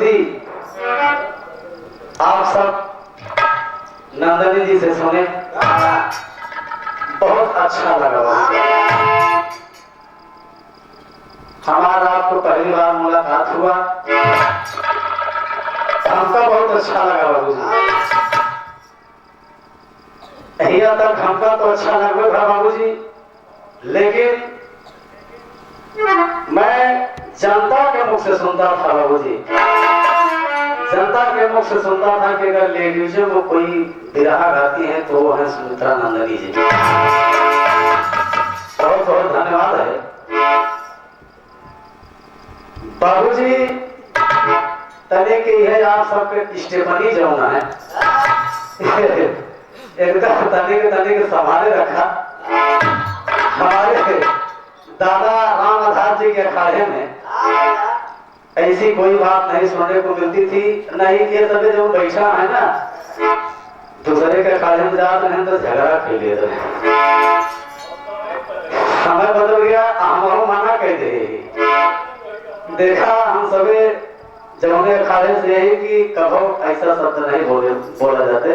प्रस्तुति आप सब नंदनी जी से सुने, बहुत अच्छा लगा। हमारा आपको पहली बार मुलाकात हुआ, हमका बहुत अच्छा लगा बाबू जी। यहाँ तक हमका तो अच्छा लगा था बाबू जी, लेकिन मैं जनता के मुख से सुनता था बाबू जी, जनता के मुख से सुनता था कि अगर लेडीजों को कोई बिरहा गाती है तो वो है सुमित्रा नंदनी जी। बहुत बहुत धन्यवाद है बाबू जी। तने के है आप सबके स्टेपनी जो है एकदम तने के संभाले रखा। हमारे दादा राम आधार जी के अखाड़े में ऐसी कोई बात नहीं सुनने को मिलती थी। नहीं ये सभी जो बैठा है ना, दूसरे के अखाड़े में जाते हैं तो झगड़ा कर लिए हमें बदल गया, हम माना कहते देखा हम सभी जमुने अखाड़े से यही कि कभो ऐसा शब्द नहीं बोला जाते।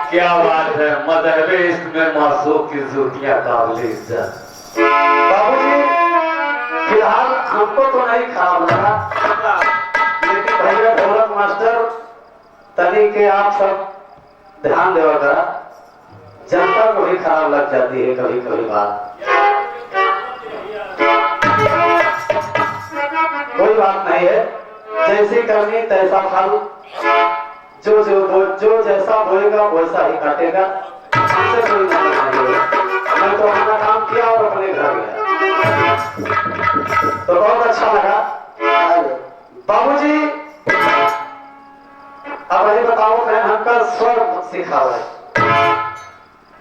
क्या बात है, मजहबे इसमें मासूम की जूतियां काबिल इज्जत। बाबूजी फिलहाल हमको तो नहीं खराब लगा, लेकिन भैया ढोलक मास्टर तनी के आप सब ध्यान देवा करा, जनता को भी खराब लग जाती है कभी कभी बात। कोई बात नहीं है, जैसी करनी तैसा फल, जो जैसा बोएगा वैसा ही काटेगा। इससे कोई मतलब नहीं है। मैं तो अपना काम किया और अपने घर गया, तो बहुत अच्छा लगा बाबूजी। अब ये बताओ मैं हमका स्वर सिखा हुआ है,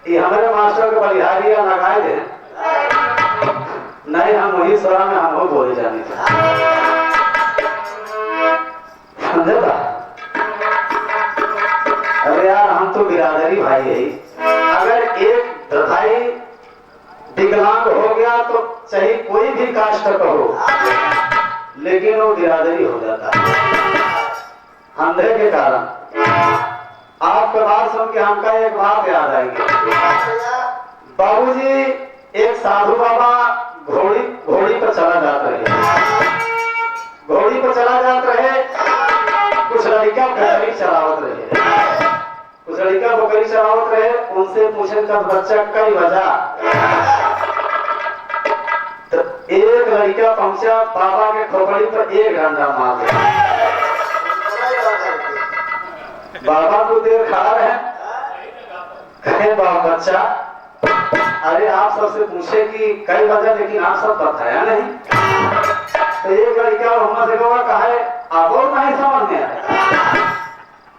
ये हमारे मास्टर के बलिहारिया लगाए थे नहीं, हम वही स्वरा में हम बोले जाने थे, समझे बा? अरे यार हम तो बिरादरी भाई है, अगर एक भाई विकलांग हो गया तो चाहे कोई भी कास्ट का हो, लेकिन वो बिरादरी हो जाता है अंधे के कारण। आपके बात सुन के हमका एक बात याद आएगी बाबूजी। एक साधु बाबा घोड़ी पर चला जाता है, घोड़ी पर चला जाता है, कुछ लड़का बकरी चलावत रहे, कुछ लड़का बकरी चलावत रहे, उनसे पूछे कब बच्चा कई बजा, तो एक लड़का पहुंचा बाबा के खोपड़ी पर एक डंडा मार दिया। बाबा को देर खड़ा रहे, कहे बाप बच्चा, अरे आप सबसे पूछे कि कई बजा, लेकिन आप सब बताया नहीं। तो एक लड़का हम से कहे आप और नहीं समझ में आया,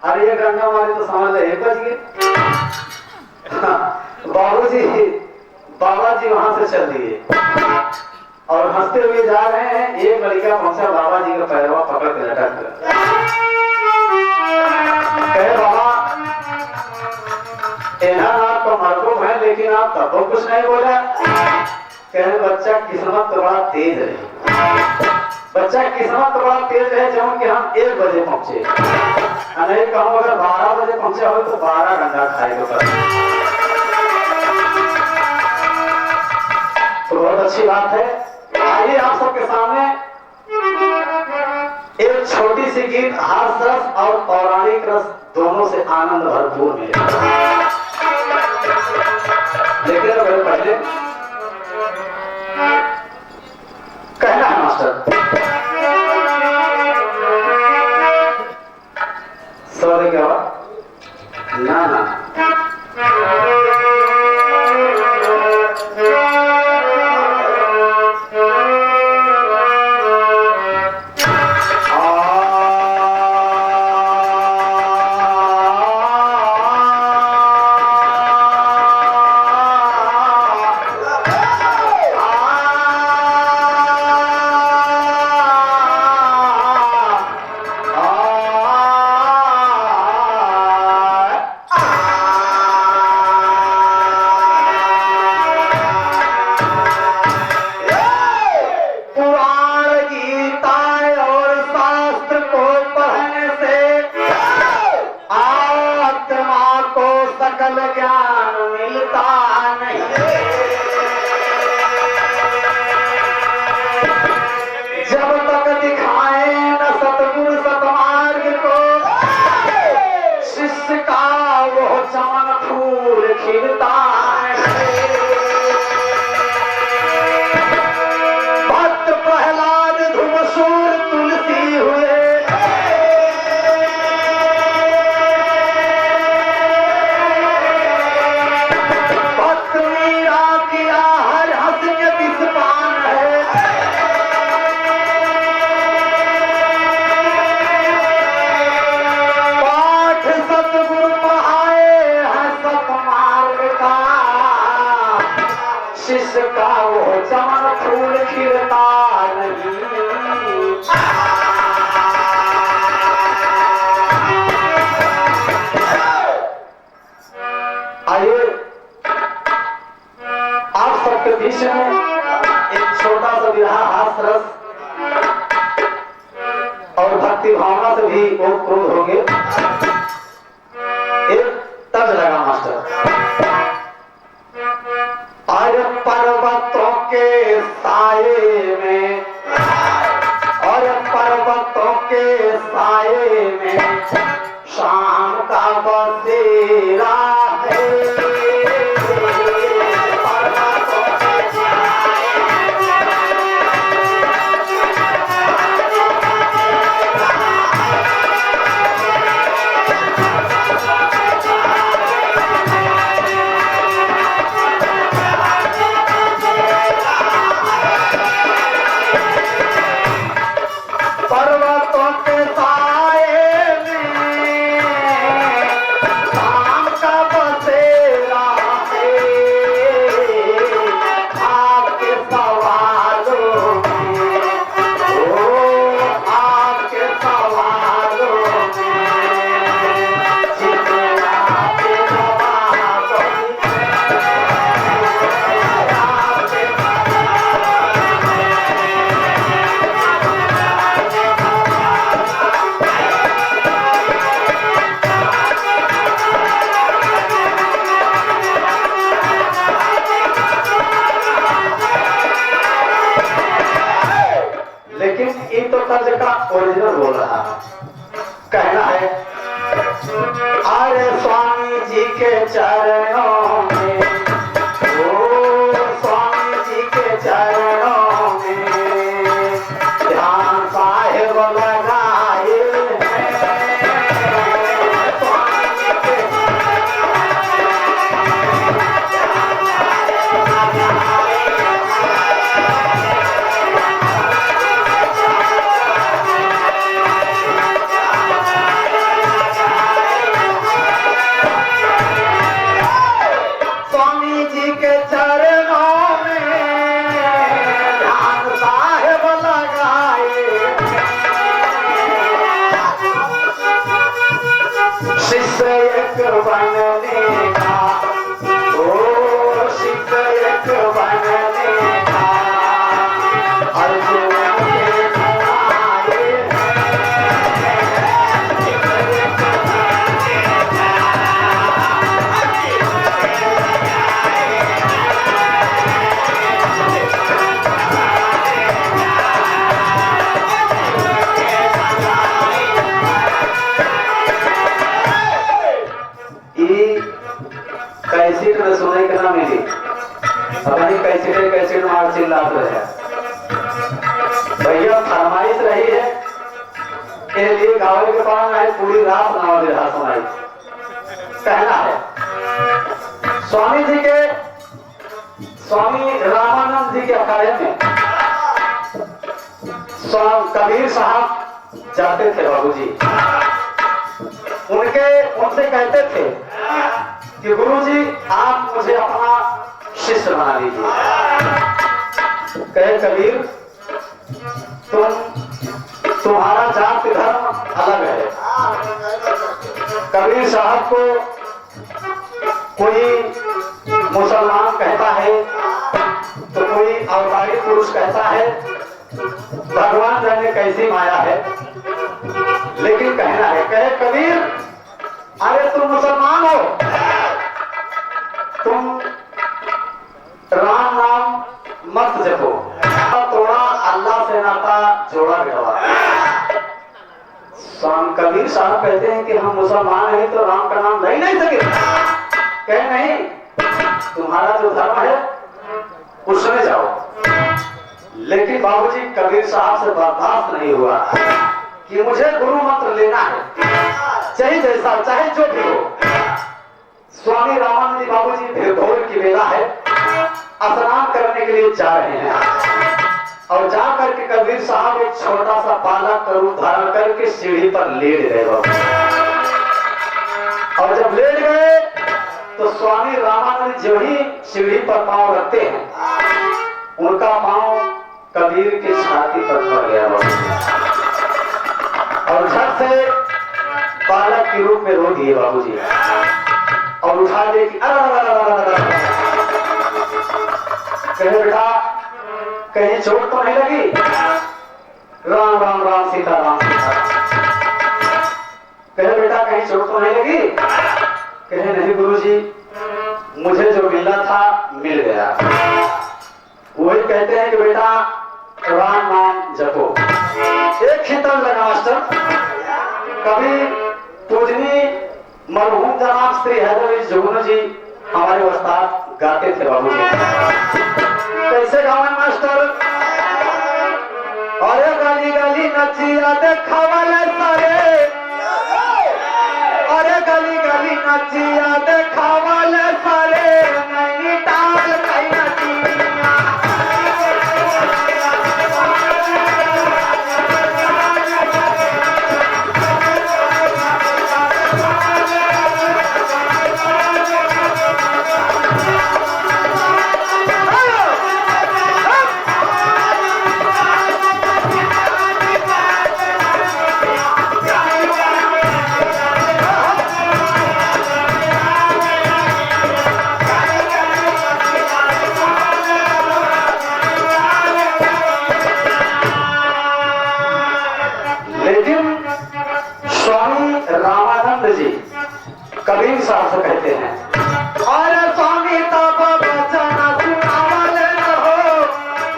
अरे ये डंडा मारे तो समझ ले 1 बज गए। बाबा जी वहां से चल दिए और हंसते हुए जा रहे हैं। एक लड़का पहुंचा बाबा जी का पैरवा पकड़ के लटक गया, कहे बाबा आप तो मरकूब है, लेकिन आप तब तो कुछ नहीं बोला। कहे बच्चा किस्मत तो बड़ा तेज है, बच्चा किस्मत तो बड़ा तेज है जो कि हम 1 बजे पहुंचे, नहीं कहूँ अगर 12 बजे पहुंचे हो तो 12 घंटा खाएगा। तो बहुत अच्छी बात है। आइए आप सबके सामने एक छोटी सी गीत, हास रस और पौराणिक रस दोनों से आनंद भरपूर मिलेगा। लेकिन पहले कहना है मास्टर, सॉरी क्या ना ना सकल ज्ञान मिलता नहीं। जब तक दिखाए न सतगुरु सतमार्ग को, शिष्य का वो चमन फूल खिलता नहीं। भक्त प्रहलाद धुमसूर तुलसी हुए, भक्त मीरा किया हर हंस के विस्पान है। पाठ सतगुरु पढ़ाए हैं सतमार्ग का, शिष्य का वो चमन फूल खिलता नहीं। आइए आप सबके बीच में एक छोटा सा विरह हास रस और भक्ति भावना से भी ओतप्रोत होंगे। एक तर्ज लगा मास्टर। और पर्वतों के साये में, और पर्वतों के साये में शाम का बसेरा है। पर्वतों के साये में शाम का बसेरा है। आपके सवालों में, ओ आपके सवालों में जितना के जवाब लेकिन इन तो तर्ज का ओरिजिनल बोल रहा कहना है। अरे स्वामी जी के चरणों में, ओ स्वामी जी के चरणों में ध्यान साहेब लगाए हैं। स्वामी जी के स्वामी जी के चरणों में ध्यान साहेब लगाए। शिष्य एक बनने का, ओ शिष्य एक बनने का अर्जुन के सुनाए। कैसेट में सुने के ना मिली, अपनी कैसेट मार चिल्लात रहे। भैया फरमाइश रही है के लिए गावल के पास है, पूरी रात नाव विरहा सुनाई। कहना है स्वामी रामानंद जी के अखाड़े में कबीर साहब जाते थे बाबूजी। उनसे कहते थे कि गुरुजी आप मुझे अपना शिष्य बना लीजिए। कहे कबीर तुम्हारा जाति धर्म अलग है। कबीर साहब को कोई मुसलमान कहता है तो कोई अवतारी पुरुष कहता है, भगवान जाने कैसी माया है। लेकिन कहना है, कहे कबीर अरे तुम मुसलमान हो कबीर साहब कहते हैं कि हम मुसलमान हैं तो राम का नाम ले नहीं सके। कहे नहीं, तुम्हारा जो धर्म है उसमें जाओ। लेकिन बाबूजी कबीर साहब से बर्दाश्त नहीं हुआ कि मुझे गुरु मंत्र लेना है, चाहे जैसा चाहे जो भी हो। स्वामी रामानंद जी बाबूजी फिर भोर की बेला है, स्नान करने के लिए जा रहे हैं और जाकर के कबीर साहब एक छोटा सा बालक का रूप धारण करके सीढ़ी पर लेट गए बाबू। और जब लेट गए तो स्वामी रामानंद जो ही सीढ़ी पर पांव रखते हैं उनका पांव कबीर की छाती पर पड़ गया बाबू और झट से बालक के रूप में रो दिए बाबूजी और उठा दे कि कहे बेटा कहीं चोट तो नहीं लगी? राम राम राम सीता राम सीता। कहे बेटा कहीं चोट तो नहीं लगी? कहे नहीं गुरुजी, मुझे जो मिलना था मिल गया। वही कहते हैं कि बेटा राम नाम जपो। एक ही तरह लगा मास्टर, कभी पूजनी मरहूम जनाब श्री हैदर जुगनू जी हमारे उस्ताद गाते थे बाबूजी। कैसे गावे मास्टर? अरे गली गली नचिया देखावले सारे, अरे गली गली नचिया देखावले सारे, नैनीताल कई नचिया। कबीर साहब से कहते हैं, अरे स्वामी तब बचन सुनावले न हो,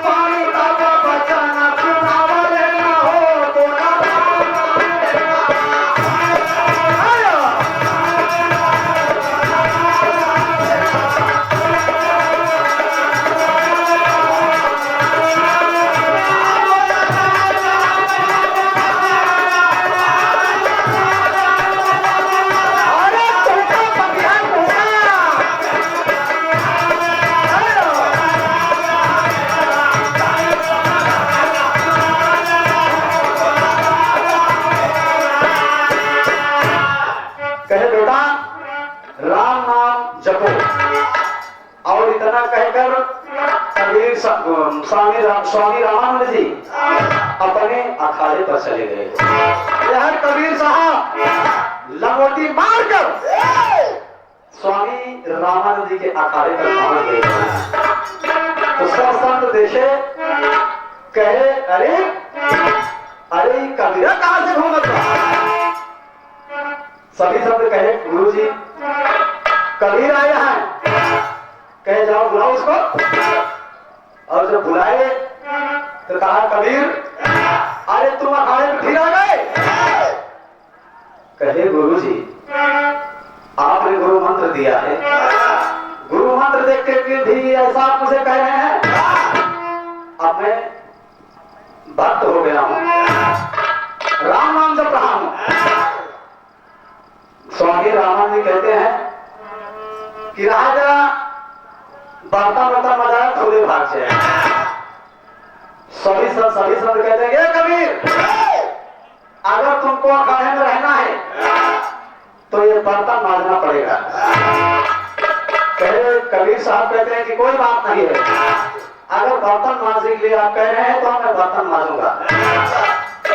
स्वामी तब बचन सुनावले न हो, तोरा कहकर कबीर स्वामी रामानंद जी अपने अखाड़े पर चले गए। यह कबीर साहब लंगोटी मारकर स्वामी रामानंद जी के अखाड़े पर पहुंच गए। तो सब संत देखे, कहे अरे अरे कबीरा कहां से घूमत रहा? सभी संत कहे गुरु जी कबीर आए हैं, कहे जाओ बुलाओ उसको। और जब बुलाए तो कहा कबीर अरे तुम अखाड़े में फिर आ गए? कहे गुरु जी आपने गुरु मंत्र दिया है, गुरु मंत्र देख के भी ऐसा मुझे कह रहे हैं? अब मैं भक्त हो गया हूं, राम नाम जप रहा हूं। स्वामी रामानंद जी कहते हैं कि राजा बर्तन बर्तन मजाया खुले भाग से। सभी संत कहते हैं कबीर अगर तुमको अखाड़े में रहना है तो ये बर्तन मांजना पड़ेगा। कहे कबीर साहब कहते हैं कि कोई बात नहीं है, अगर बर्तन मांजने के लिए आप कह रहे हैं तो मैं बर्तन मांजूंगा।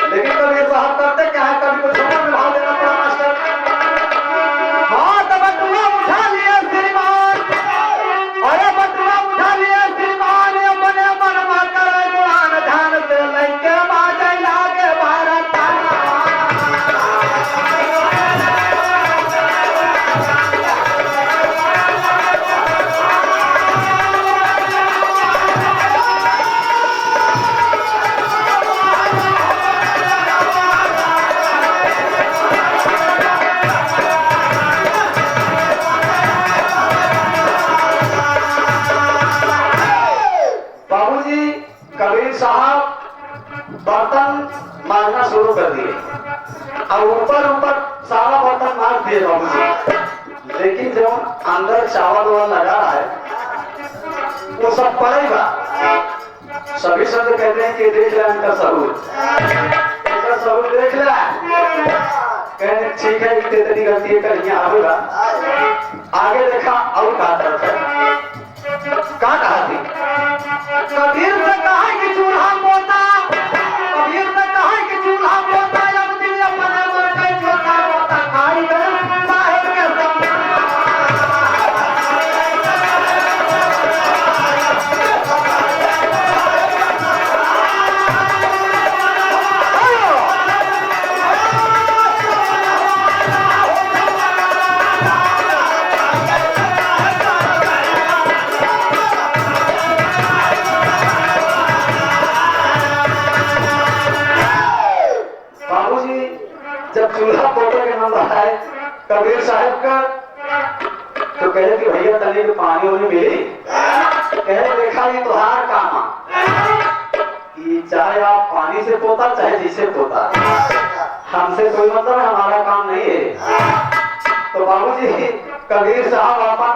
लेकिन कबीर साहब करते क्या है, कभी कुछ में भाव देना पड़ा मास्टर। हाँ तब बटुआ उठा लिया श्रीमान, अरे बटुआ उठा लिया श्रीमान, अपने मन में करे गुण ध्यान से लेके बाजे लागे भारत। शुरू कर दिए और ऊपर ऊपर सारा बर्तन मार दिए बाबूजी। लेकिन जब अंदर चावल वावल लगा है वो सब पड़ेगा। सभी संत कहते हैं कि देख ले इनका सबूत, इनका सबूत देख ले। कहने ठीक है इतनी गलती कर यहाँ आवेगा। आगे देखा और कहा तरफ कहा कहा थी कबीर से कहा कि चूल्हा पोता, कबीर से कहा कि चूल्हा पोता, अब दिल अपने मर गए पोता पोता खाई गए साहेब के संग। जब चूल्हा पोते के नाम रहा है कबीर साहब का तो कहे कि भैया तले में पानी होने मिली। कहे देखा ये तुहार काम कि चाहे आप पानी से पोता चाहे जिसे पोता, हमसे कोई मतलब है, हमारा काम नहीं है। तो बाबूजी कबीर साहब अपन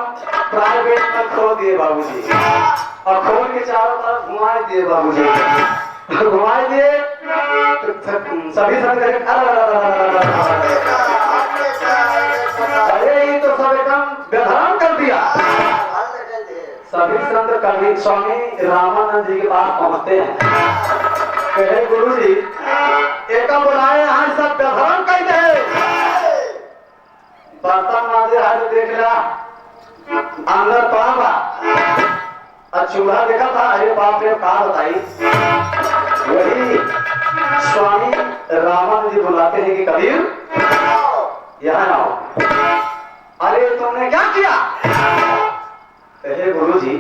प्राइवेट में खो दिए बाबूजी और खोल के चारों तरफ घुमाए दिए बाबूजी। घुमाए दिए तो सभी संत कहे अरे ये तो सब एकदम व्यवधान कर दिया। सभी संत कबीर स्वामी रामानंद जी के पास पहुंचते हैं। कहे गुरु जी एक बुलाए यहाँ सब व्यवधान कर दे। बर्तन माजे हाथ देख लिया अंदर पड़ा और चूल्हा देखा था। अरे बाप रे कहा बताई। वही स्वामी रामानंद जी बुलाते हैं कि कबीर यहाँ आओ। अरे तुमने क्या किया? कहे गुरु जी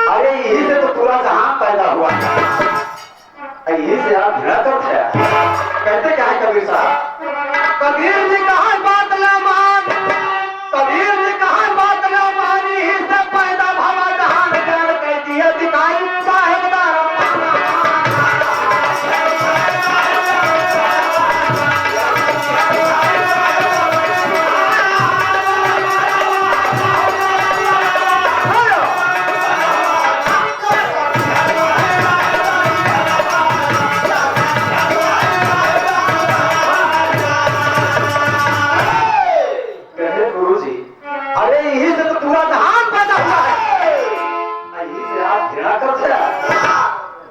अरे यही से तो पूरा जहां पैदा हुआ, यही से आप घृणा करते हैं। कहते क्या है कबीर साहब? कबीर जी कहा बात ना मान, कबीर जी कहा बात ना मानी, यही से पैदा भवा जहान ज्ञान कहती है दिखाई साहेबदार।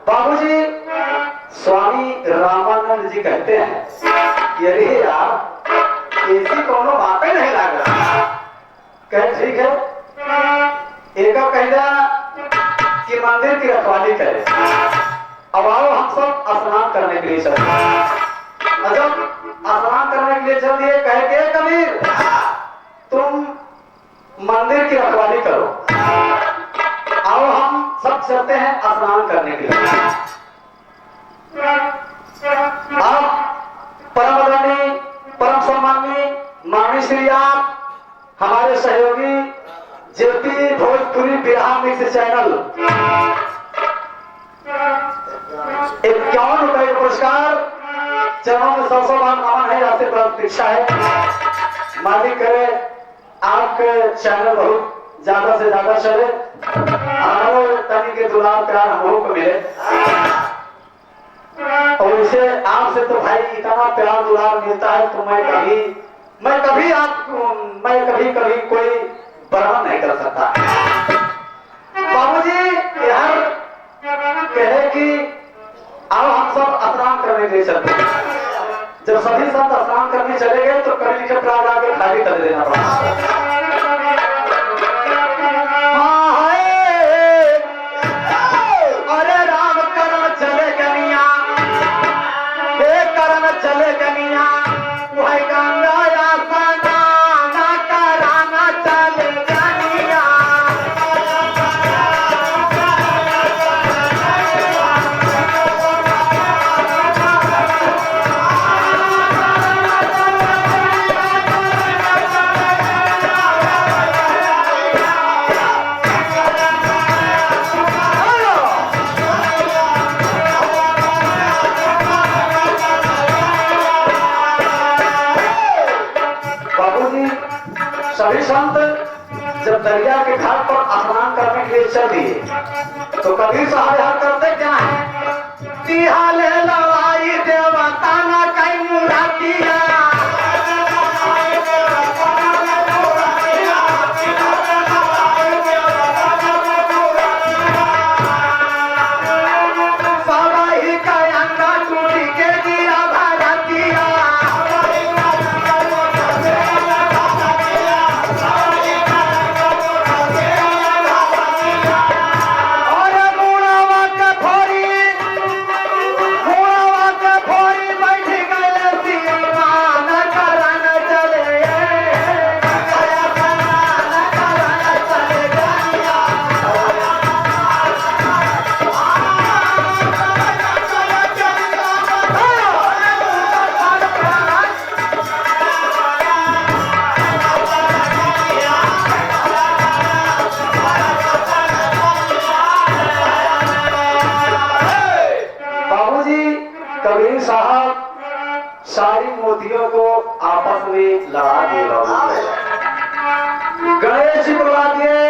बाबूजी स्वामी रामानंद जी कहते हैं यदि यार ऐसी कोनो बात ही नहीं लग रहा। कहे ठीक है एक कहना कि मंदिर की रखवाली करे। अब आओ हम सब स्नान करने के लिए चलते। जब स्नान करने के लिए चल दिए कहे के कबीर तुम मंदिर की रखवाली करो, आओ हम सब चलते हैं स्नान करने के लिए। अब परम आदरणीय परम सम्माननीय माननीय श्री आप हमारे सहयोगी JP Bhojpuri Bihar mix channel 51 रुपए पुरस्कार चरणों में 100 बार नमन है। आपसे प्रतीक्षा है मालिक करे आपके चैनल बहुत ज्यादा से ज्यादा चले, तनी के दुलार प्यार हम लोगों को मिले। और इसे आपसे तो भाई इतना प्यार दुलार मिलता है तो मैं कभी कोई वर्णन नहीं कर सकता। बाबूजी यार कहे कि अब हम सब स्नान करने के लिए चलते हैं। जब सभी संत स्नान करने चले गए तो कभी के प्राग आगे खाली कर देना पड़ा। चले गनिया वही गंगा या ना कराना चले गनिया। संत जब दरिया के घाट पर स्नान करने के लिए चल दिए तो कबीर साहब यहाँ करते क्या है? तिहाले लड़ाई देवता ना कई मुरातिया कबीर साहब सारी मोतियों को आपस में लड़ा दिए। गणेश जी बुला दिए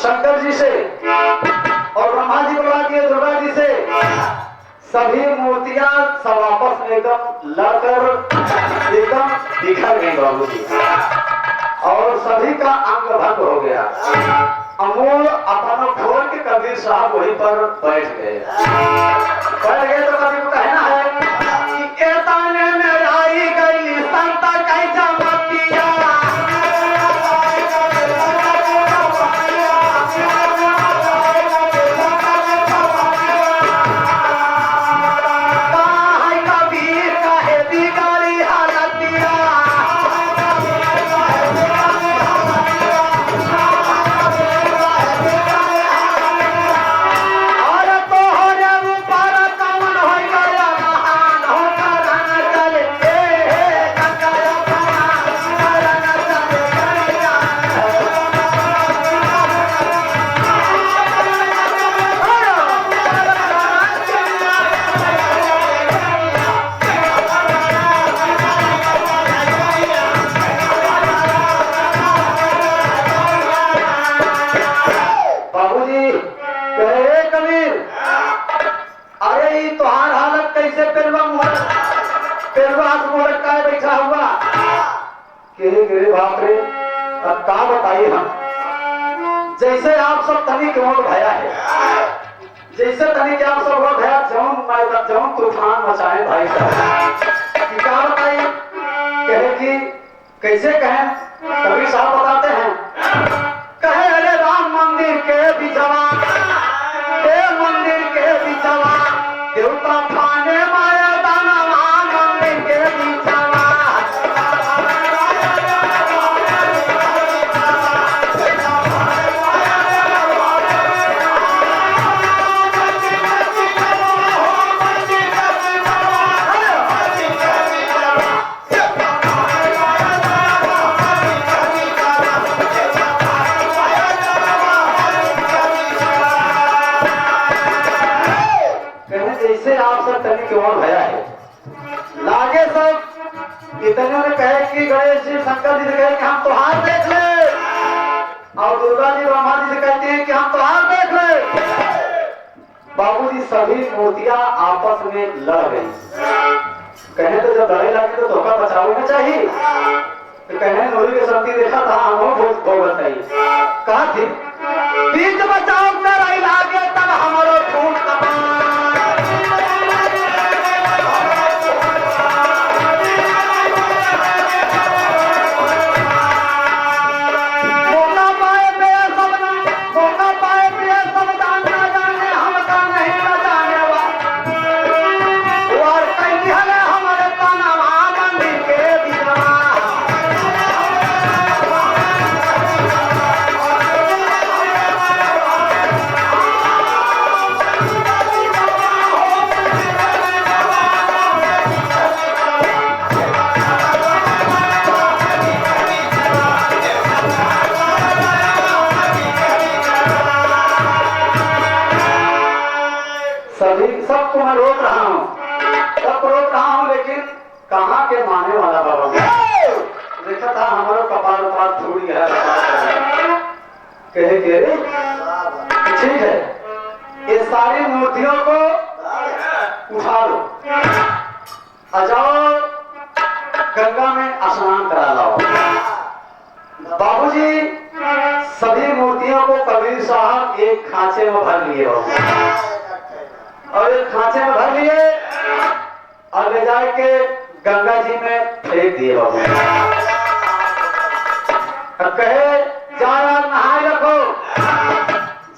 शंकर जी से और ब्रह्मा जी बुला दिए दुर्गा जी से। सभी मूर्तियां सब आपस में एकदम लड़कर एकदम बिखर गई बाबू जी और सभी का अंग भंग हो गया। अमूल अपना खोल के कबीर साहब वहीं पर बैठ गए। तो कभी को कहना है कि एताने में आई गई संता कैसा मतिया कबीर काहे बिगाड़ी हालतिया बैठा हुआ गिरे बाप रे। अब क्या बताइए हम जैसे आप सब तनी क्यों भया है जैसे तनी क्या आप सब हो भया जौन तूफान मचाए भाई साहब कि क्या बताइए कहे कि कैसे कहें। कबीर साहब बताते हैं कहे अरे राम मंदिर के बिचवा देव मंदिर के बिचवा देवता पाने माया दाना मंदिर के बिचवा भया है लागे सब इतने ने कहे कि गणेश जी शंकर जी से कहे कि हम तो हाथ देख ले और दुर्गा जी ब्रह्मा जी से कहते हैं कि हम तो हाथ देख ले। बाबूजी सभी मूर्तियां आपस में लड़ गई। कहे तो जब लड़ाई लगी तो धोखा बचाव में चाहिए तो कहे नूरी की शक्ति देखा था अनुभव भोगत नहीं कहा थी बीच बचाव कर आई लागे तब हमारो फूट कमा सबको मैं रोक रहा हूँ लेकिन कहाँ के माने वाला बाबा देखा देखा था हमारो कपाल उपाल थोड़ी है कहे के रे ठीक है ये सारी मूर्तियों को उठा लो आ जाओ गंगा में स्नान करा लाओ। बाबूजी सभी मूर्तियों को कबीर साहब एक खांचे में भर लिए और एक खांचे में भर लिए और ले जाके गंगा जी में फेंक दिए बाबू। कहे जाना नहाए रखो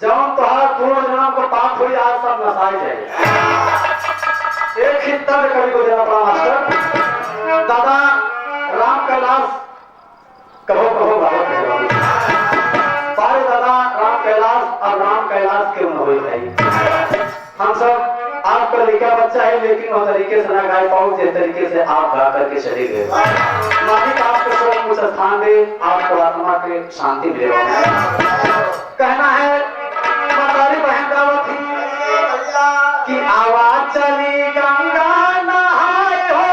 जौन तुहार पूर्व जन्म को पाप हुई आज सब नसाए जाए। एक ही तर्क कवि को देना पड़ा मास्टर दादा राम कैलाश कहो कहो बाबा पारे दादा राम कैलाश और राम कैलाश क्यों न हो जाए। हम सब आपका लिखा बच्चा है लेकिन वो तरीके से ना गाय पाओ जिस तरीके से आप गा करके चले गए। मालिक आपको सब कुछ स्थान दे आपको आत्मा के शांति मिले। कहना है मतारी बहन गावत थी कि आवाज चली गंगा नहाए हो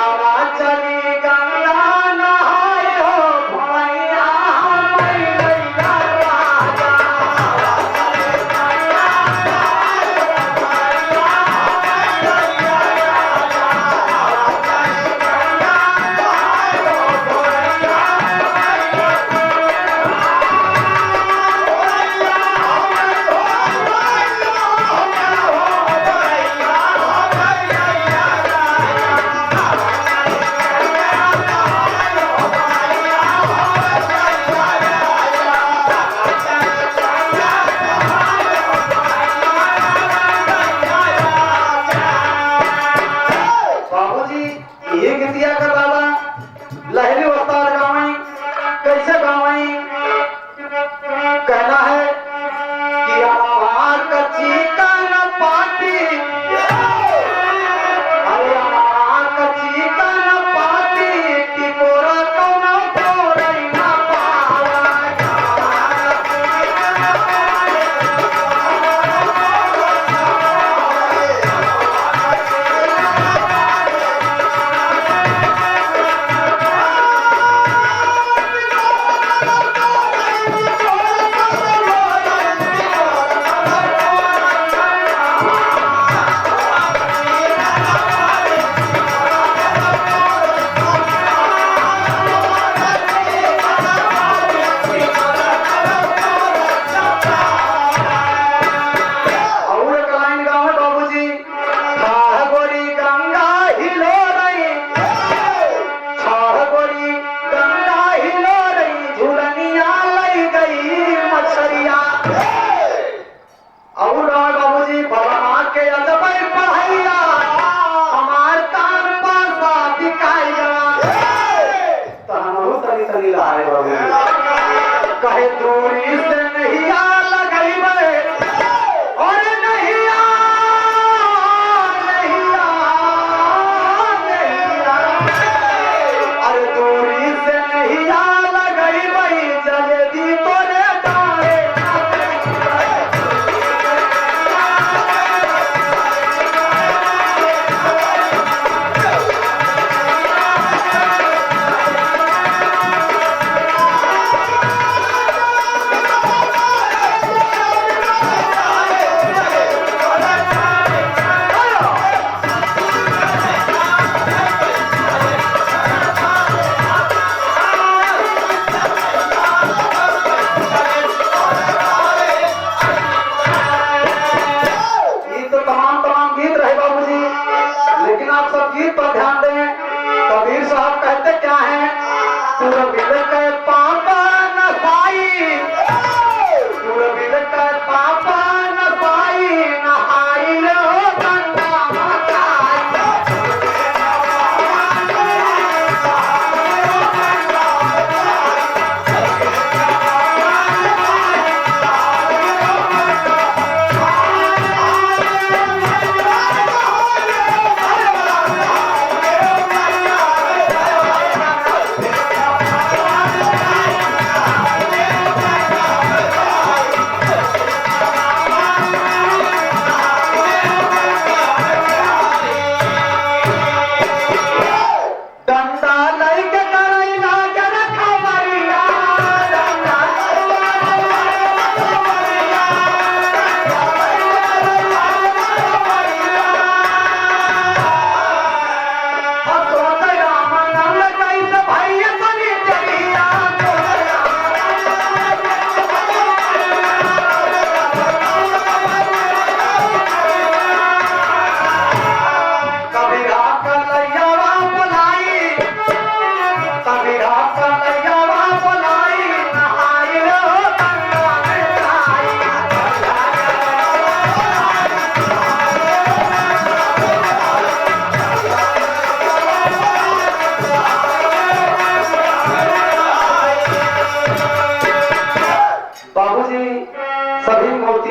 आवाज चली गंगा नहाए हो भैया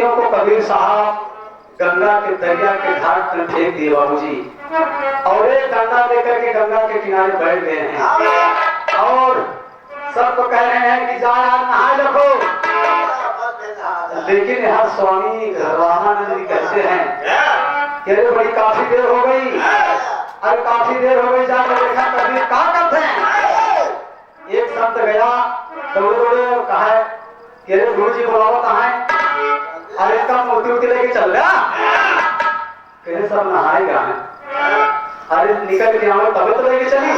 मूर्तियों को कबीर साहब गंगा के दरिया के घाट पर फेंक दिए बाबूजी, और एक डंडा लेकर के गंगा के किनारे बैठ गए हैं और सबको कह रहे हैं कि जाओ आज नहाए रखो। लेकिन यहाँ स्वामी रामानंद जी कहते हैं कि अरे बड़ी काफी देर हो गई, अरे काफी देर हो गई, जाकर देखा कबीर क्या करते हैं। एक संत गया दौड़े दौड़े और कहा कि अरे गुरु जी बुलाओ कहाँ है, अरे इनका मूर्ति उर्ति लेके चल गया, कहे सब नहाएगा है, अरे निकल के आओ तब तो लेके चली।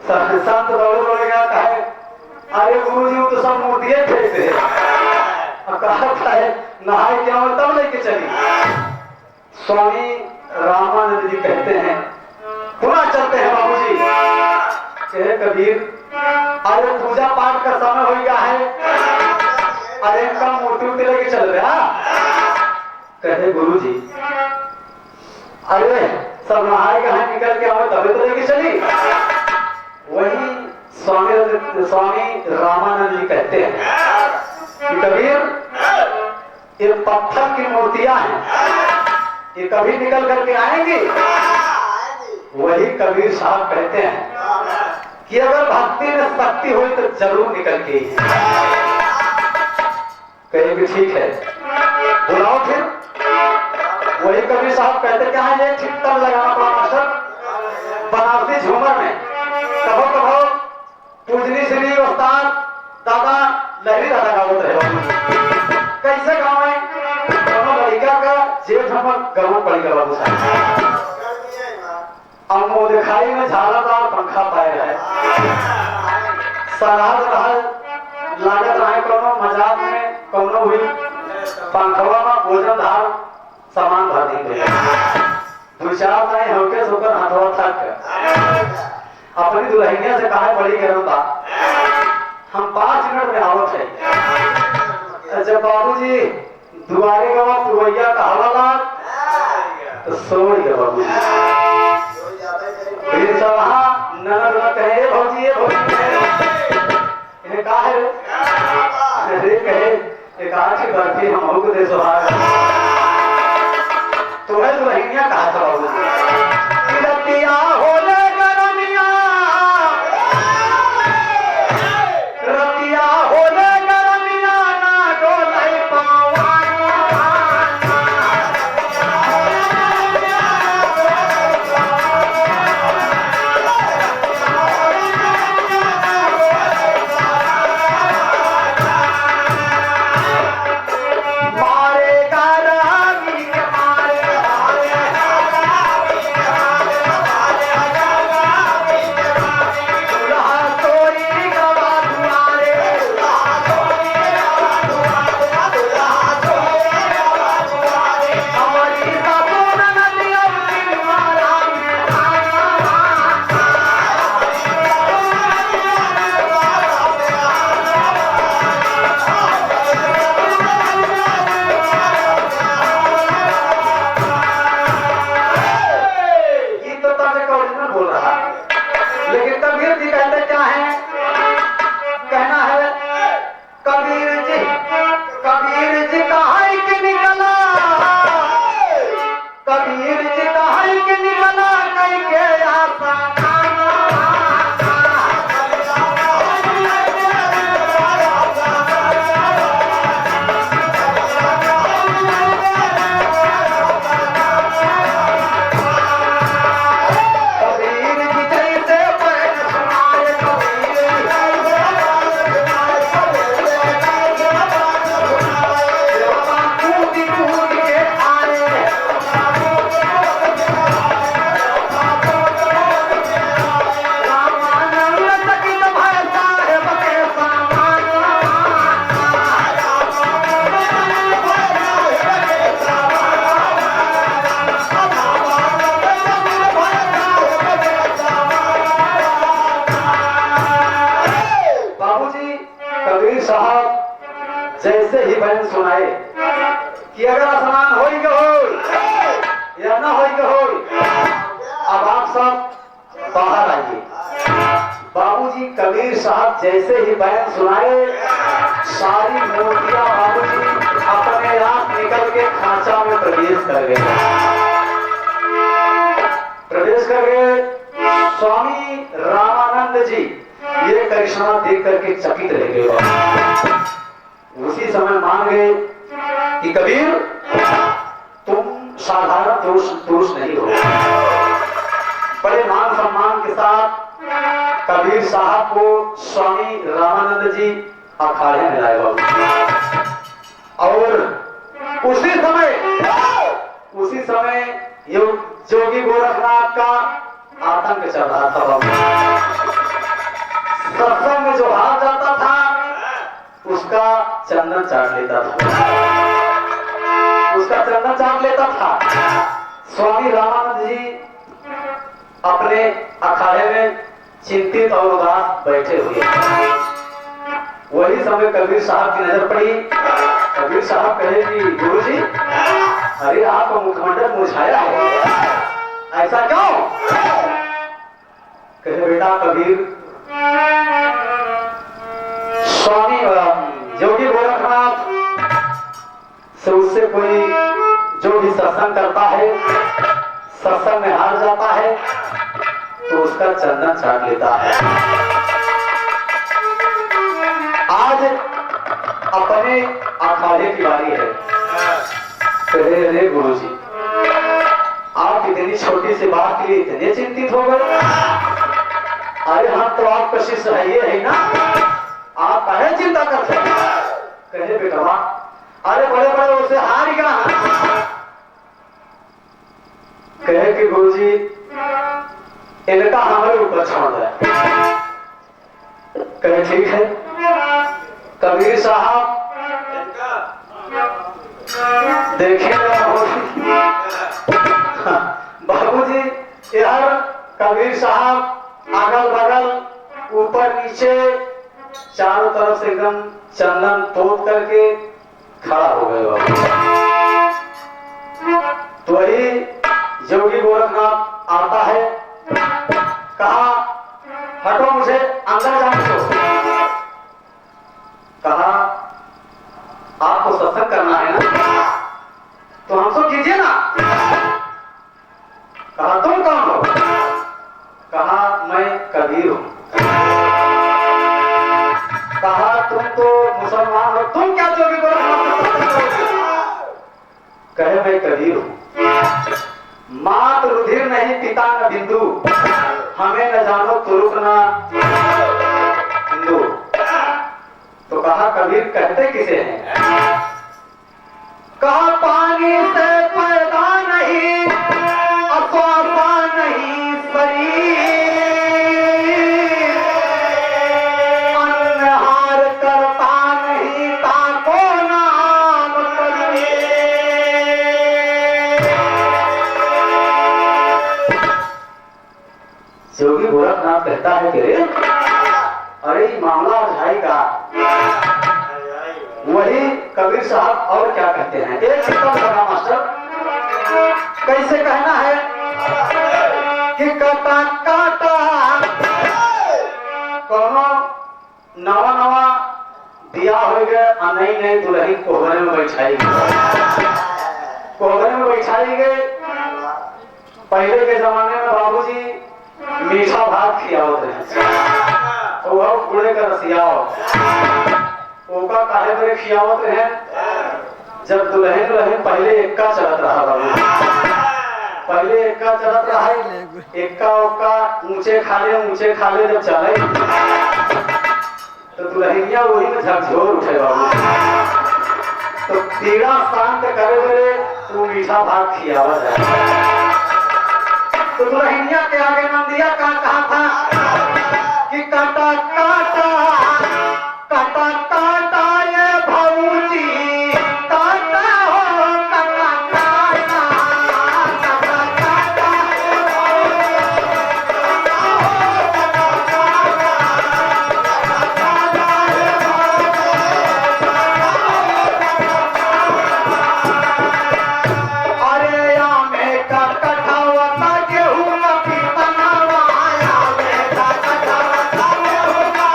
संत दौड़े दौड़े गया, कहे अरे गुरु जी तो सब मूर्तियां फेंकते हैं, अब कहा है नहाए के आओ तब लेके चली। स्वामी रामानंद जी कहते हैं पुनः चलते हैं बाबूजी, कहे कबीर अरे पूजा पाठ का समय हो गया है, अरे इनका मूर्ति उर्ति लेके चल गया। कहे गुरु जी अरे सब नहाए गए हैं, निकल के आओ तभी तो लेके चली। वही स्वामी रामानंद जी कहते हैं कि कबीर ये पत्थर की मूर्तियां हैं, ये कभी निकल करके आएंगी। वही कबीर साहब कहते हैं कि अगर भक्ति में शक्ति हुई तो जरूर निकल के कहे भी ठीक है बुलाओ फिर। वही कबीर साहब कहते क्या है, ये ठीक तब लगाना पड़ा मास्टर बनारसी झूमर में, कहो कहो पूजनी श्री उस्ताद दादा लहरी दादा गावत रहे। कैसे गाँव है लड़का का जेठ हमर गरम पड़ेगा बाबू साहब, अब वो दिखाई में झालादार पंखा पाए रहे, सराहत रहा लागत रहे कोनो मजाक में कोनो हुई पंखवा में भोजन धार सामान भर दी दो चार नहीं होके सोकर हाथवा तक अपनी दुल्हनिया से कहा बड़ी गरम बा, हम 5 मिनट में आवत है। जब बाबूजी दुआरे गवा पुरवैया का हवाला तो सो गया बाबूजी, फिर सलाह ननद कहे भौजी ये भौजी इन्हें कहा है अरे कहे एक आखिर बर्फी हम हो दे सुहाग तुम्हें दुल्हनिया कहा था बाबूजी रतिया होले गरमिया, रतिया होले गरमिया ना डोले पावा। जैसे ही बहन सुनाए कि अगर स्नान हो या ना हो, अब आप सब बाहर आइए। बाबूजी कबीर साहब जैसे ही बहन सुनाए सारी मूर्तियां बाबूजी कर गए। प्रवेश कर गए। स्वामी रामानंद जी ये करिश्मा देख करके चकित रह गए। उसी समय मान गए कि कबीर तुम साधारण दोष नहीं हो। बड़े मान सम्मान के साथ कबीर साहब को स्वामी रामानंद जी अखाड़े में लाए बाबू। और उसी समय जोगी गोरखनाथ का आतंक चल रहा था बाबू। सत्संग में जो हार जाता था उसका चंदन चाट लेता था। स्वामी रामानंद जी अपने अखाड़े में चिंतित और उदास बैठे हुए। वही समय कबीर साहब की नजर पड़ी। कबीर साहब कहे कि गुरु जी, अरे आपका मुखमंडल मुरझाया है, ऐसा क्यों? कहे बेटा कबीर, स्वामी जोगी गोरखनाथ से उससे कोई जो भी सत्संग करता है, सत्संग में हार जाता है तो उसका चंदन चाट लेता है। आज अपने अखाड़े की बारी है। कहे अरे गुरु जी, आप इतनी छोटी सी बात के लिए इतने चिंतित हो गए? अरे हम तो आपका शिष्य है, ये है ना, आप काहे चिंता करते हैं? कहे बेटा, अरे बड़े बड़े उसे हार गया। कहे कि गुरु जी इनका हमारे ऊपर छोड़ दे। कहे ठीक है। कबीर साहब देखें बाबूजी, यार कबीर साहब अगल बगल ऊपर नीचे चारों तरफ से एकदम चंदन तोड़ करके खड़ा हो गए बाबू। तो वही जोगी गोरखनाथ आता है। कहा हटो, मुझे अंदर जाने दो। कहा आपको सत्संग करना है ना, तो हमसे कीजिए ना। कहा तुम कौन हो? कहा मैं कबीर हूं। कहा तुम तो मुसलमान हो, तुम क्या जोगी गोरखनाथ? कहे मैं कबीर हूं। मात रुधिर नहीं, पिता न बिंदु, हमें न जानो तुरुक न हिंदू। तो कहा कबीर कहते किसे हैं? कहा पानी से पैदा नहीं, अफवाह नहीं शरीर, अन्नहार करता नहीं ताको नाम कबीर। जोगी गोरखनाथ कहता है कि अरे मामला भाई का। वही कबीर साहब और क्या कहते हैं, एक कीर्तन करना मास्टर। कैसे कहना है कि काटा काटा कोनो नवा नवा दिया हो गया, नई नई दुल्हन कोहरे में बैठाई गई। कोहरे में बैठाई गई। पहले के जमाने में बाबूजी मीठा भात खियावत रहे, वो गुड़े का रसियाओ ओका काहे बड़े खियावत रहे। जब दुल्हन दुल्हन पहले एक्का चलत रहा बाबू, पहले एक्का चलत रहा है। एक्का उक्का ऊंचे खाले जब चले तो दुल्हनिया वही में झकझोर उठे बाबू। तो पीड़ा शांत करे बड़े वो मीठा भात खियावत है। तो दुल्हनिया के आगे नंदिया का कहा था कि काटा काटा काटा काटा ये भाऊजी, काटा हो काटा काटा, काटा काटा ये भाऊजी, काटा ये भाऊजी। अरे आमे का कठावता गेहूं का पीतना आया, आमे का कठावता गेहूं का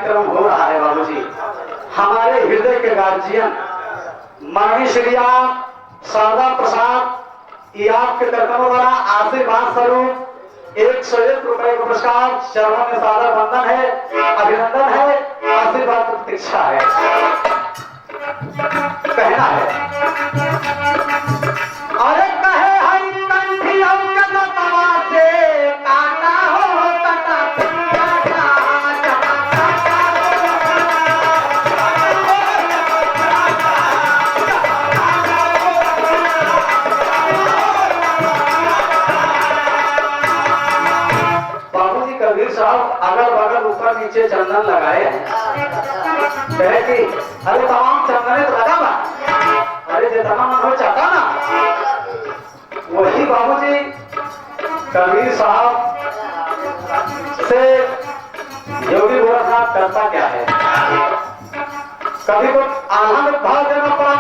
कार्यक्रम हो रहा है बाबूजी, हमारे हृदय के गार्जियन माननीय श्री आप शारदा प्रसाद, ये आपके कर्तव्यों द्वारा आशीर्वाद स्वरूप 101 रुपए का पुरस्कार, चरणों में सादर वंदन है, अभिनंदन है, आशीर्वाद की प्रतीक्षा है। कहना है अरे कहे हई कंठी से काटा हो कटा कबीर साहब अगल बगल ऊपर नीचे चंदन लगाए हैं, कहे कि अरे तमाम चंदन तो लगा बा, अरे जितना मन हो चाहता ना वही बाबूजी कबीर साहब से योगी गोरखनाथ करता क्या है, कभी को आनंद भाव देना पड़ा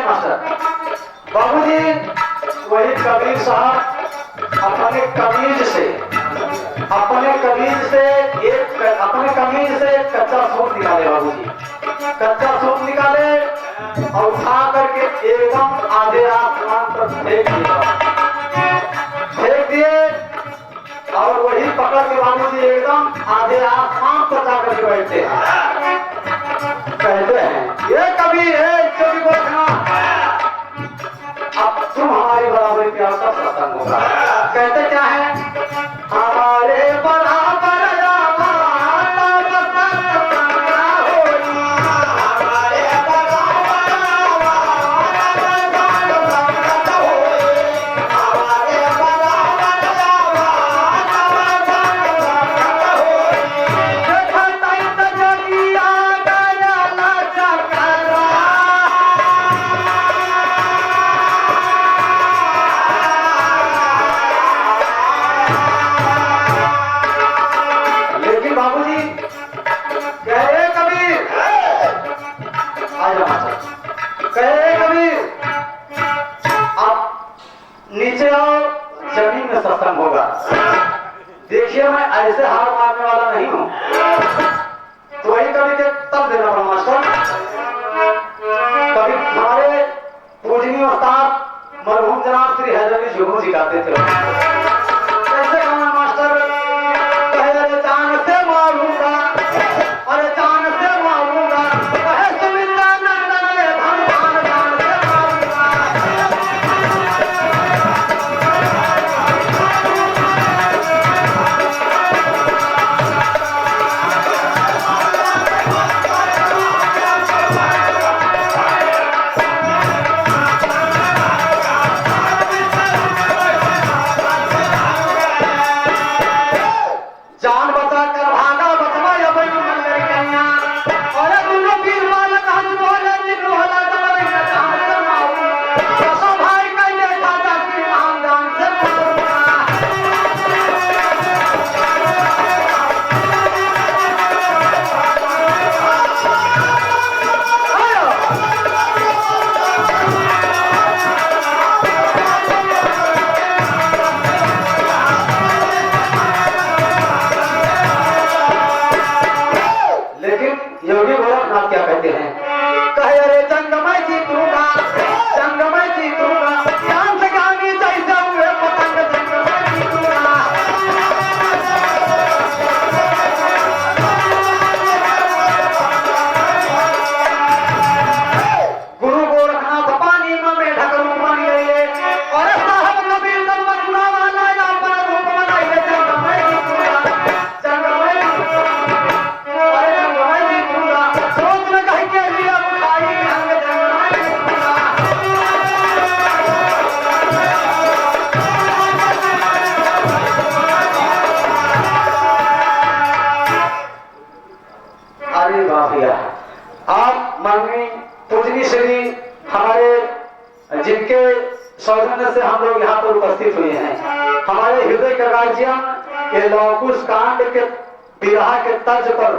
मास्टर, बाबूजी वही कबीर साहब अपने कमीज से कच्चा सूट निकाले, बाबूजी कच्चा सूट निकाले और उठा करके एकदम आधे आसमान तक फेंक दिए और वही पकड़ के बाबूजी एकदम आधे आसमान पर जाकर के बैठते हैं, कहते हैं ये कबीर है योगी गोरखनाथ, अब तुम हमारी बराबरी प्यार का सत्संग होगा। कहते क्या है, हमारे बराबर नीचे आओ, जमीन में सत्संग होगा। देखिए मैं ऐसे हार मारने वाला नहीं हूँ, तो वही कभी के तब देना पड़ा मास्टर। कभी हमारे पूजनीय उस्ताद मरहूम जनाब श्री हैदर जुगनू जी गाते थे, कैसे गाना मास्टर, पहले जान से मारूंगा, अरे जान से मारूंगा, कहे सुमिंदा नंदन ने भगवान जान से मारूंगा। दिया है। आप माननीय पूजनी श्री हमारे जिनके सौजन्य से हम लोग यहाँ पर उपस्थित हुए हैं, हमारे हृदय के गार्जियन ये लौकुश कांड के विवाह के तर्ज पर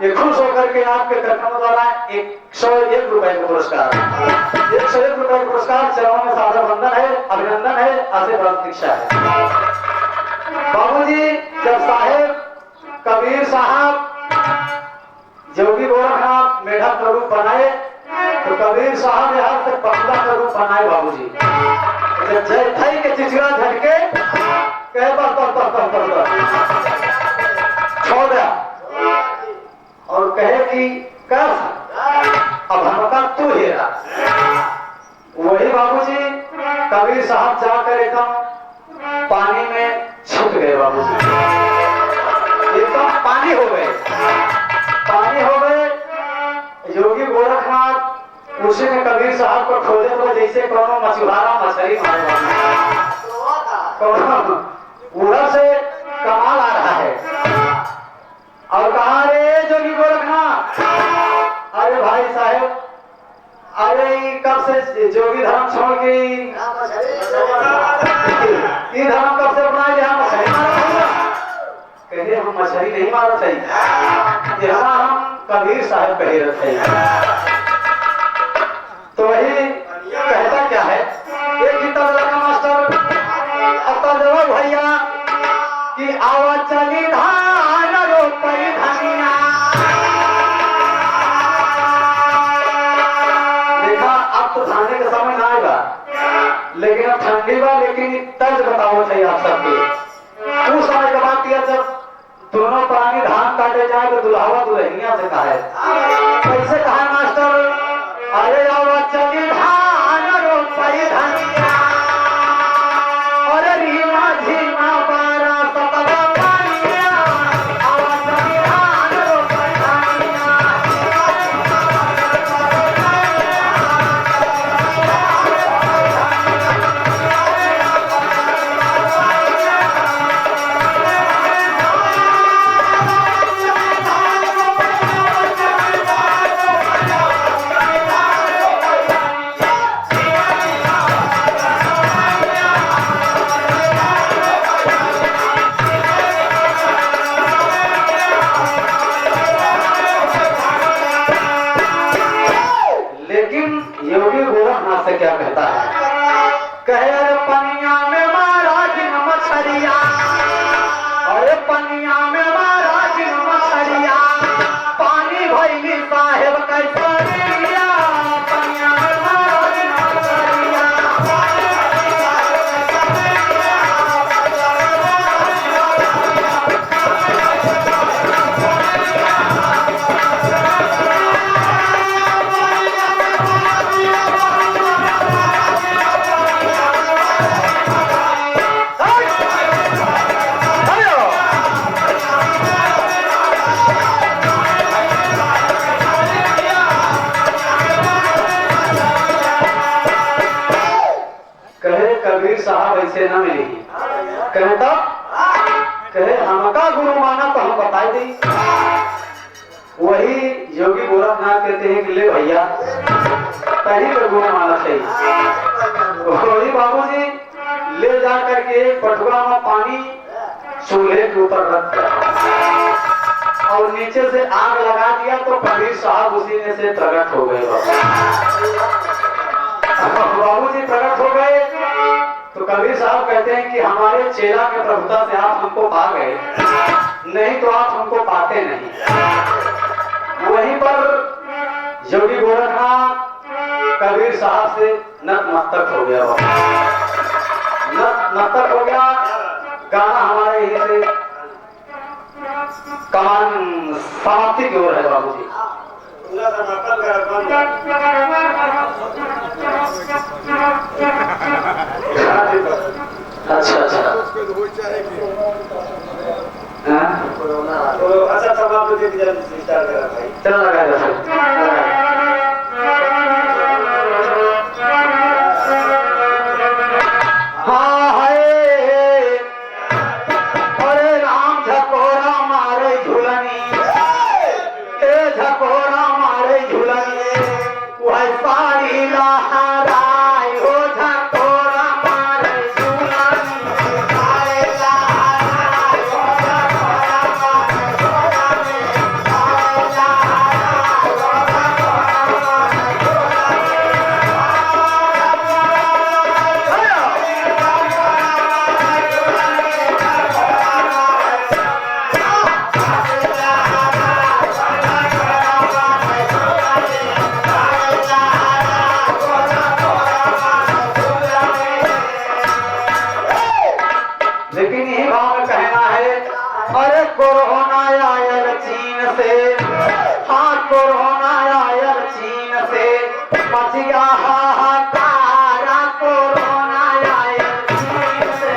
ये खुश होकर के आपके कार्यक्रम द्वारा 101 रुपए का पुरस्कार 101 रुपए का पुरस्कार चरणों में सादर वंदन है, अभिनंदन है, आशीर्वाद प्रतीक्षा है। बाबूजी जब साहेब कबीर साहब जोगी गोरखनाथ मेढक का रूप बनाए तो कबीर साहब यहाँ से पकड़ा का रूप बनाए बाबूजी। जब जय थई के चिचरा झटके कहे पर छोड़ दिया और कहे कि कर अब हमका तू हेरा। वही बाबूजी कबीर साहब जाकर एकदम पानी में छुप गए बाबूजी, एकदम पानी हो गए। योगी गोरखनाथ उसी में कबीर साहब को खोजे तो जैसे कोनो मछुआरा मछली मारे उधर से कमाल आ रहा है और कहा रे जोगी गोरखनाथ, अरे भाई साहब, अरे कब से जोगी धर्म छोड़ के ये धर्म कब से अपना लिया? मछली मारा कहते हम मछली नहीं मारा थे, यहाँ हम कबीर साहब कहे रहते हैं। तो वही कहता क्या है, एक ही तबला का मास्टर अब भैया कि आवाज चली धान रोपई धनिया। देखा अब तो धाने का समय ना आएगा, लेकिन अब ठंडी बा, लेकिन तर्ज बताओ चाहिए आप सबके। उस समय का बात किया जब दोनों प्राणी धान काटे जाए तो दुल्हावा दुल्हनिया से कहा है, कैसे कहा है मास्टर? अरे आवाज चली धान रोपई धनिया, अरे रीमा झीमा बारा सतवा पानिया, आवाज चली धान रोपई धनिया। योगी गोरखनाथ से क्या कहता है? कहे अरे पनिया में मारा जिन मछरिया, अरे पनिया में मारा जिन मछरिया, पानी भैली साहेब कैसा लिया, पनिया में मारा जिन मछरिया। कबीर साहब ऐसे ना मिली, कहे तब कहे हमका गुरु माना तो हम बताए दी। वही योगी गोरखनाथ कहते हैं कि ले भैया पहली पर गुरु माना चाहिए। वही बाबूजी ले जा करके एक पटुआ में पानी चूल्हे के ऊपर रख दिया और नीचे से आग लगा दिया तो कबीर साहब उसी में से प्रकट हो गए। बाबूजी प्रकट हो गए तो कबीर साहब कहते हैं कि हमारे चेला के प्रभुता से आप हमको पा गए, नहीं तो आप हमको पाते नहीं। वहीं पर योगी गोरखनाथ कबीर साहब से नतमस्तक हो गया, नतमस्तक हो गया। गाना हमारे यहीं से कमान समाप्ति की ओर है बाबूजी। अच्छा अच्छा अच्छा चलो लगा हाँ है। अरे राम झकोरा मारे झुलनी, झकोरा मचिया हाहाकारा कोरोना आए चीन से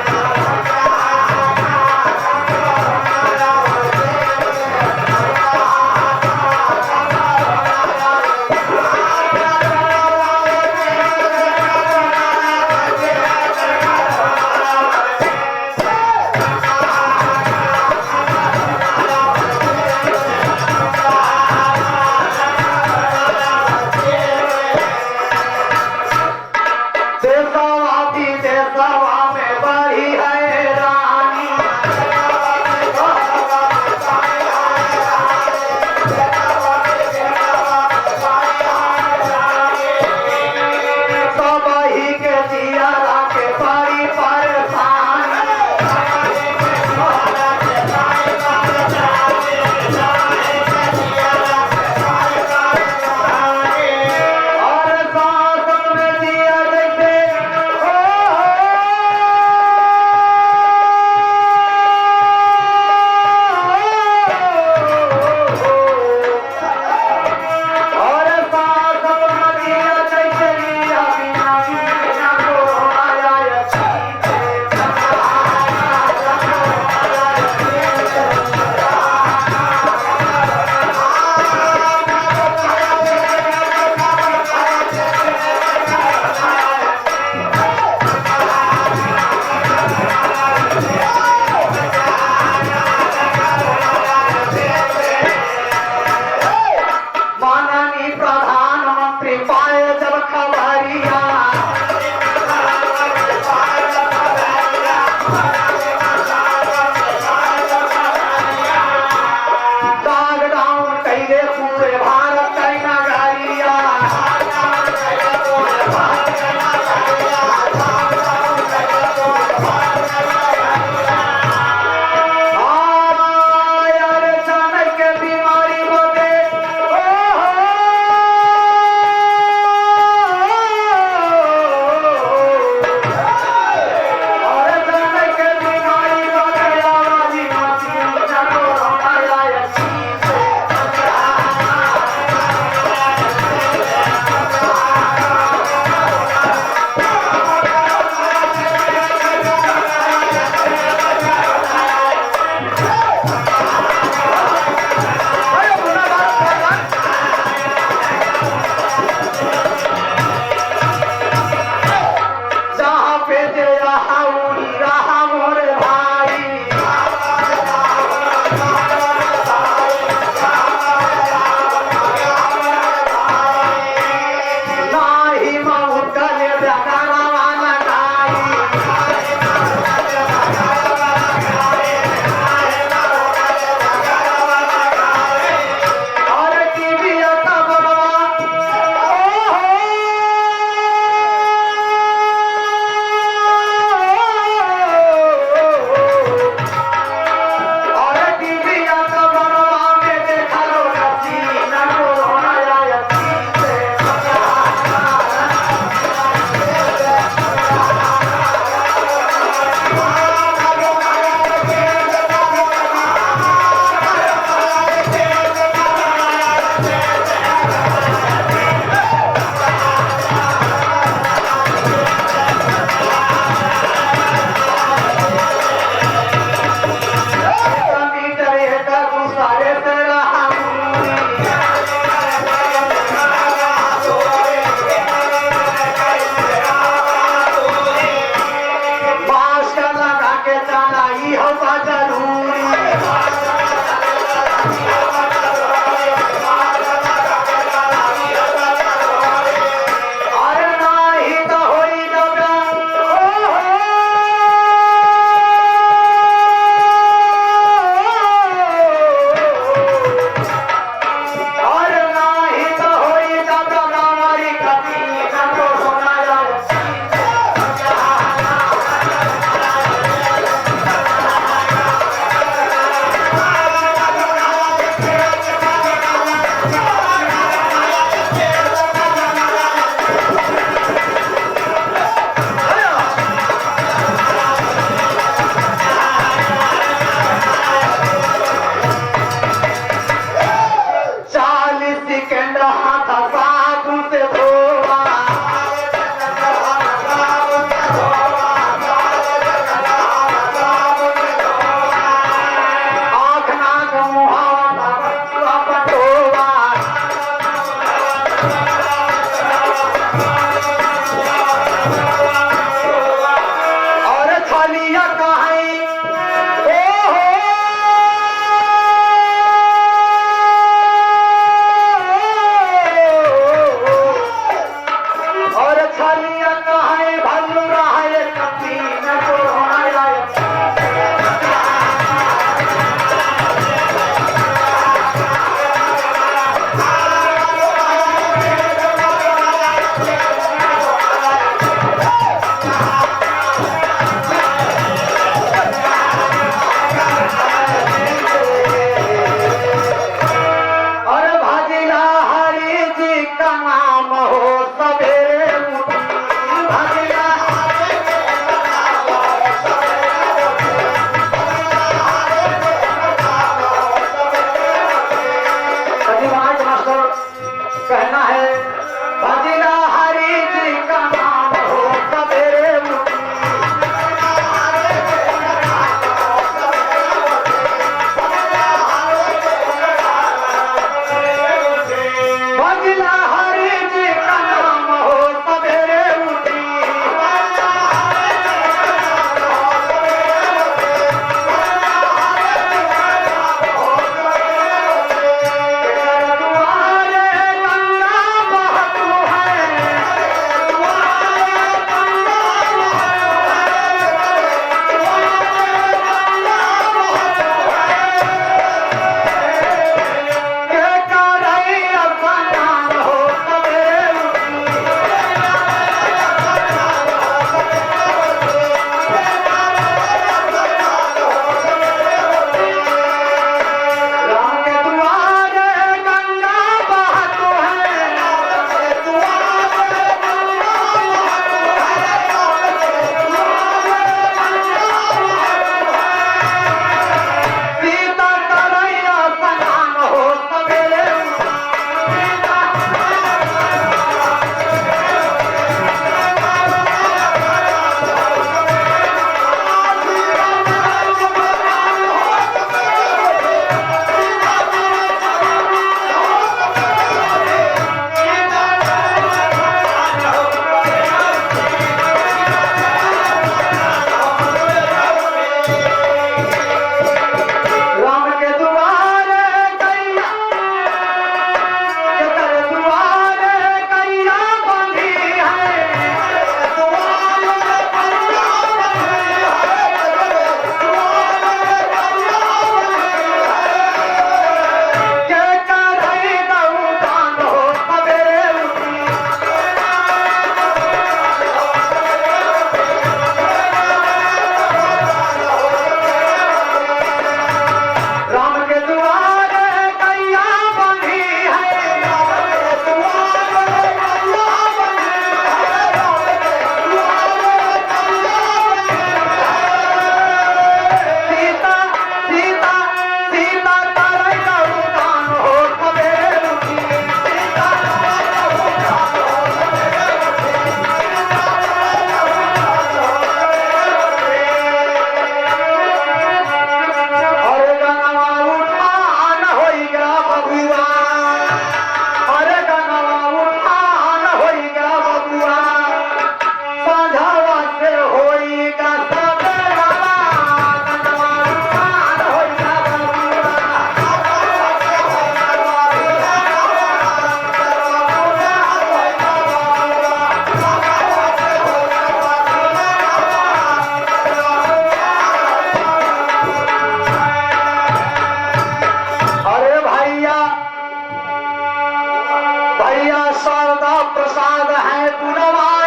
प्रसाद है पुलवा